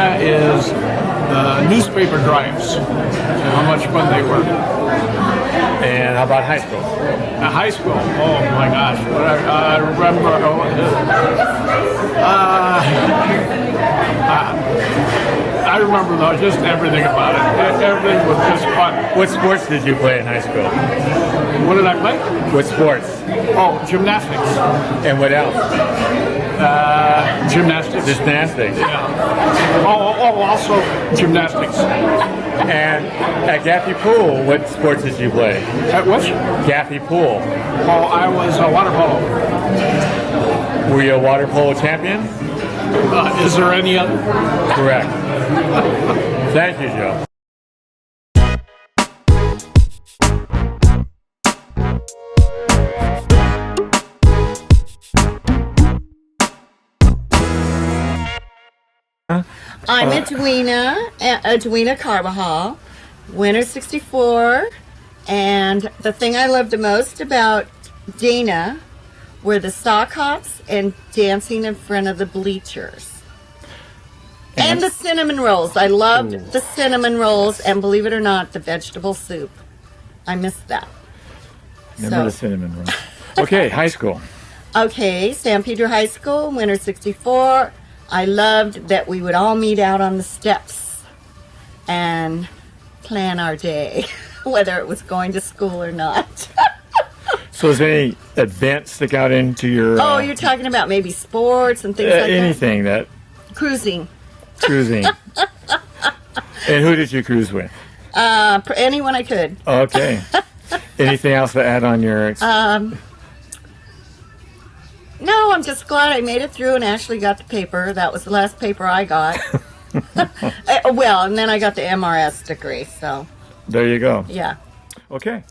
Dana is the newspaper drives and how much fun they were. And how about high school? High school, oh my gosh. I remember, I remember though, just everything about it. Everything was just fun. What sports did you play in high school? What did I play? What sports? Oh, gymnastics. And what else? Gymnastics. Gymnastics. Yeah. Oh, also gymnastics. And at Gaffey Pool, what sports did you play? At what? Gaffey Pool. Oh, I was a water polo. Were you a water polo champion? Is there any other? Correct. Thank you, Joe. I'm Edwina Carabajal, winner 64, and the thing I loved the most about Dana were the sock hops and dancing in front of the bleachers. And the cinnamon rolls. I loved the cinnamon rolls, and believe it or not, the vegetable soup. I missed that. Remember the cinnamon roll. Okay, high school. Okay, San Pedro High School, winner 64. I loved that we would all meet out on the steps and plan our day, whether it was going to school or not. So is there any events stick out into your... Oh, you're talking about maybe sports and things like anything that... Cruising. Cruising. And who did you cruise with? Anyone I could. Okay. Anything else to add on your... No, I'm just glad I made it through and Ashley got the paper. That was the last paper I got. Well, and then I got the MRS degree, so... There you go. Yeah. Okay.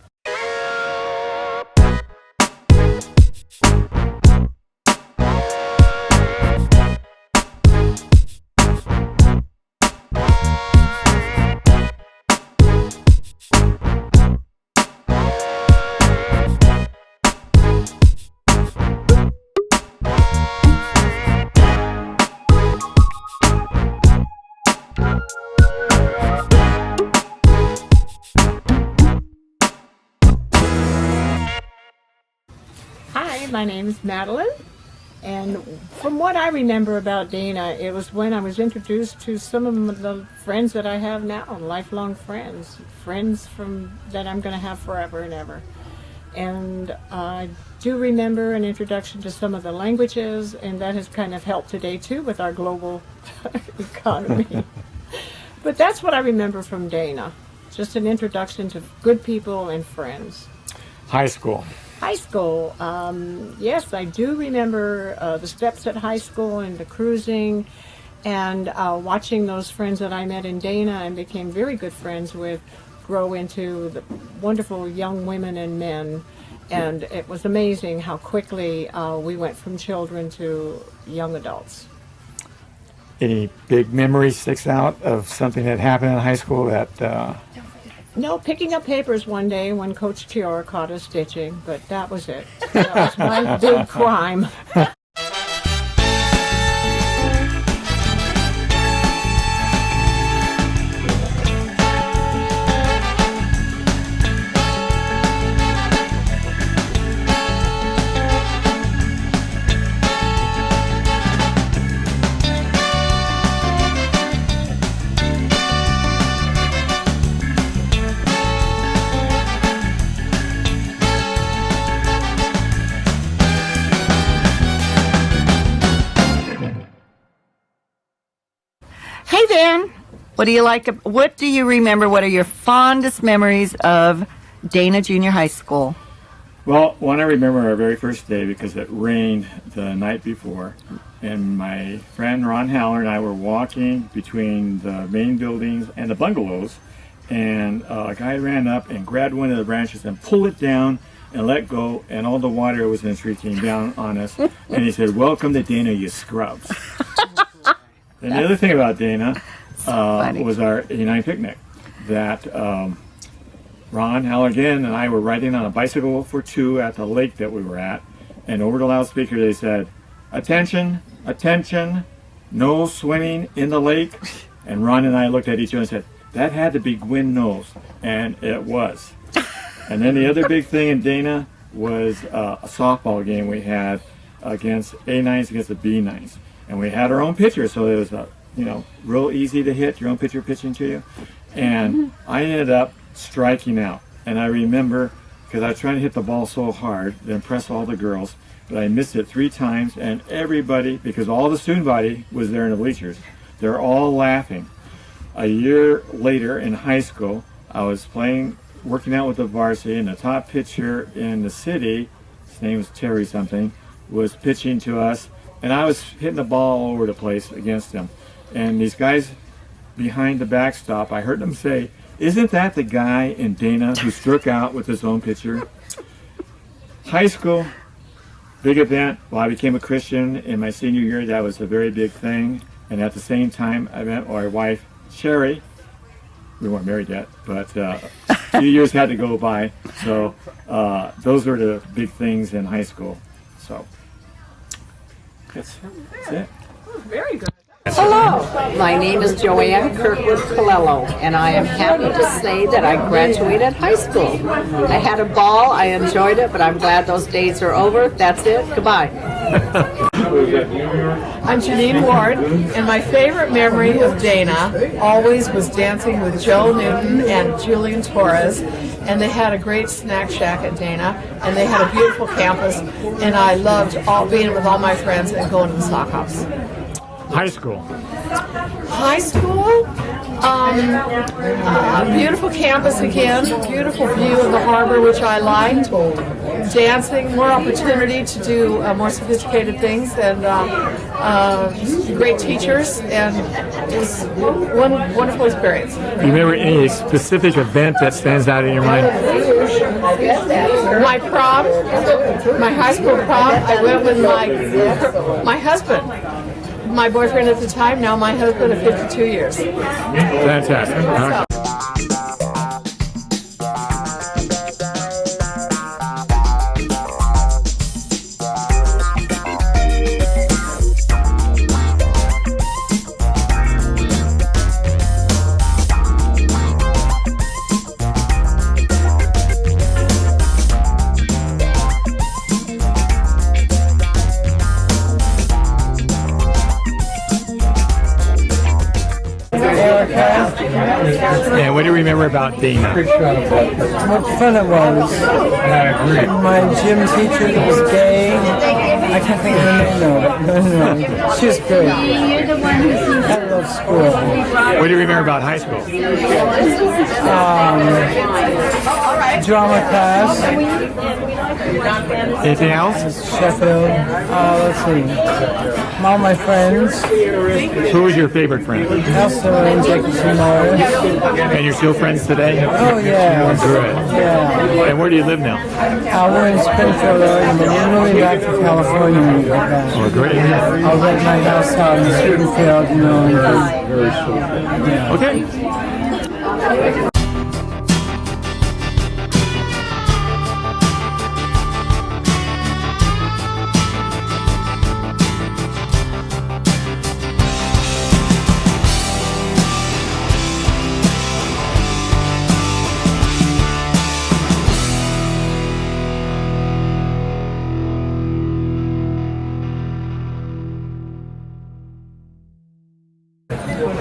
My name is Madeline, and from what I remember about Dana, it was when I was introduced to some of the friends that I have now, lifelong friends from that I'm going to have forever and ever. And I do remember an introduction to some of the languages, and that has kind of helped today too with our global economy. But that's what I remember from Dana, just an introduction to good people and friends. High school. High school, yes, I do remember the steps at high school and the cruising and watching those friends that I met in Dana and became very good friends with grow into the wonderful young women and men. And it was amazing how quickly we went from children to young adults. Any big memory sticks out of something that happened in high school that... No, picking up papers one day when Coach Chiora caught us stitching, but that was it. That was my big crime. Hey there. What do you remember? What are your fondest memories of Dana Junior High School? Well, one I remember our very first day because it rained the night before, and my friend Ron Haller and I were walking between the main buildings and the bungalows, and a guy ran up and grabbed one of the branches and pulled it down and let go, and all the water that was in the street came down on us, and he said, "Welcome to Dana, you scrubs." And the other thing about Dana was our United picnic that Ron Halligan and I were riding on a bicycle for two at the lake that we were at, and over the loudspeaker they said, "Attention, attention, no swimming in the lake And Ron and I looked at each other and said, that had to be Gwen Knowles. And it was. And then the other big thing in Dana was a softball game we had against A9s against the B9s. And we had our own pitcher, so it was real easy to hit, your own pitcher pitching to you. And I ended up striking out. And I remember, because I was trying to hit the ball so hard to impress all the girls, but I missed it 3 times, and everybody, because all the student body was there in the bleachers, they're all laughing. A year later in high school, I was working out with the varsity, and the top pitcher in the city, his name was Terry something, was pitching to us, and I was hitting the ball all over the place against him. And these guys behind the backstop, I heard them say, isn't that the guy in Dana who struck out with his own pitcher? High school, big event. Well, I became a Christian in my senior year. That was a very big thing. And at the same time, I met my wife, Sherry. We weren't married yet, but a few years had to go by. So those were the big things in high school. So that's it. Very good. Hello, my name is Joanne Kirkwood Colello, and I am happy to say that I graduated high school. I had a ball, I enjoyed it, but I'm glad those days are over. That's it. Goodbye. I'm Jeannine Ward, and my favorite memory of Dana always was dancing with Joe Newton and Julian Torres, and they had a great snack shack at Dana, and they had a beautiful campus, and I loved being with all my friends and going to the sock house. High school. High school, beautiful campus again, beautiful view of the harbor, which I liked. Dancing, more opportunity to do more sophisticated things, and great teachers, and it was one wonderful experience. Do you remember any specific event that stands out in your mind? My prom, my high school prom, I went with my husband. My boyfriend at the time, now my husband of 52 years. Fantastic. All right. And what do you remember about Dana? What fun it was. My gym teacher that was gay. I can't think of her name though. She was great. I love school. What do you remember about high school? Drama class. Anything else? Sheffield. Let's see. All my friends. Who was your favorite friend? Elsa and Jacobson Morris. And you're still friends today? Oh yeah. Good. Yeah. And where do you live now? We're in Springfield, Oregon, but we're moving back to California when we get back. Oh, great. I'll rent my house out in Springfield, Okay.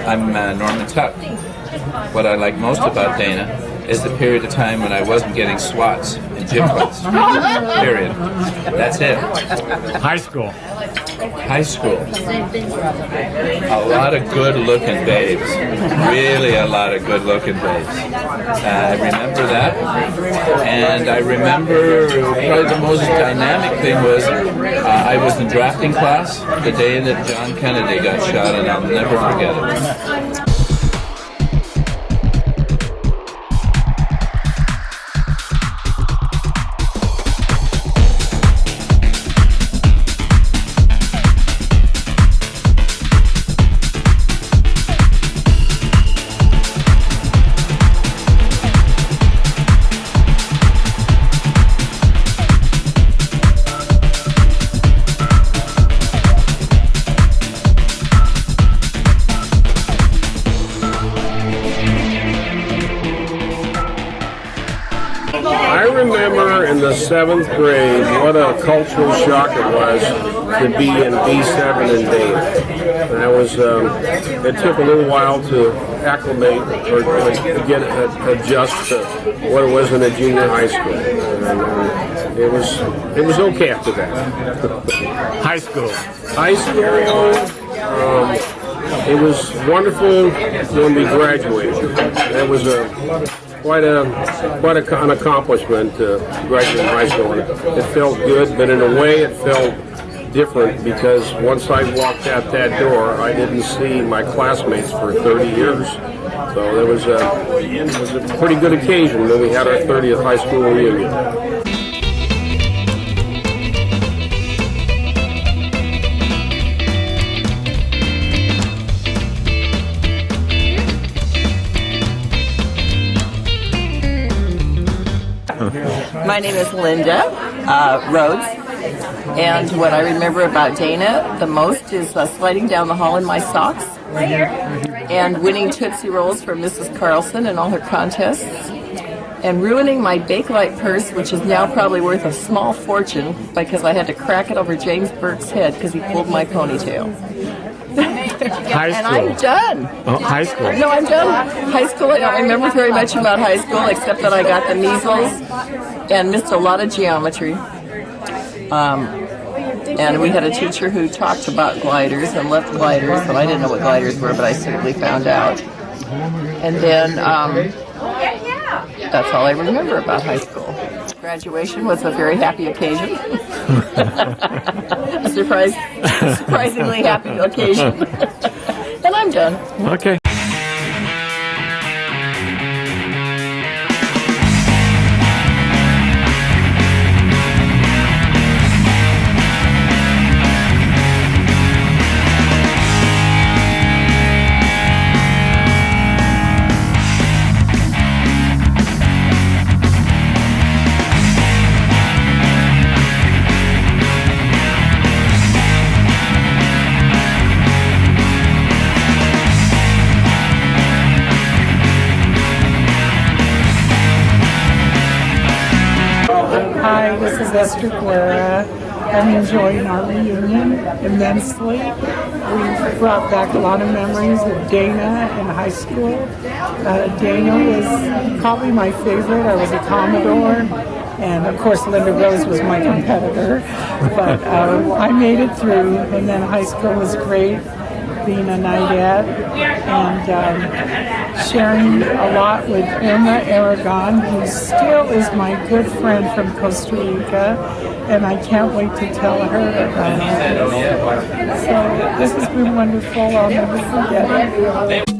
I'm Norman Tuck. What I like most about Dana is the period of time when I wasn't getting swats in gym class. Period. That's it. High school. High school. A lot of good-looking babes. Really a lot of good-looking babes. I remember that. And I remember probably the most dynamic thing was I was in drafting class the day that John Kennedy got shot, and I'll never forget it. in the 7th grade, what a cultural shock it was to be in B7 in Dana. That was, it took a little while to acclimate or to adjust to what it was in a junior high school. And it was okay after that. High school. High school, it was wonderful when we graduated. That was quite an accomplishment to graduate from high school. And it felt good, but in a way it felt different because once I walked out that door, I didn't see my classmates for 30 years. So it was a pretty good occasion when we had our 30th high school reunion. My name is Linda Rhodes, and what I remember about Dana the most is sliding down the hall in my socks and winning Tootsie Rolls for Mrs. Carlson in all her contests, and ruining my Bakelite purse, which is now probably worth a small fortune because I had to crack it over James Burke's head because he pulled my ponytail. High school. And I'm done. Oh, high school. No, I'm done. High school, I don't remember very much about high school except that I got the measles and missed a lot of geometry. And we had a teacher who talked about gliders and left gliders, but I didn't know what gliders were, but I simply found out. And then that's all I remember about high school. Graduation was a very happy occasion. A surprisingly happy occasion. And I'm done. Okay. Hi, this is Esther Guerra. I'm enjoying our reunion immensely. We've brought back a lot of memories of Dana in high school. Dana was probably my favorite. I was a Commodore. And of course, Linda Rose was my competitor. But I made it through, and then high school was great. Being a Nidette and sharing a lot with Irma Aragon, who still is my good friend from Costa Rica, and I can't wait to tell her about it. So this has been wonderful. I'll never forget it.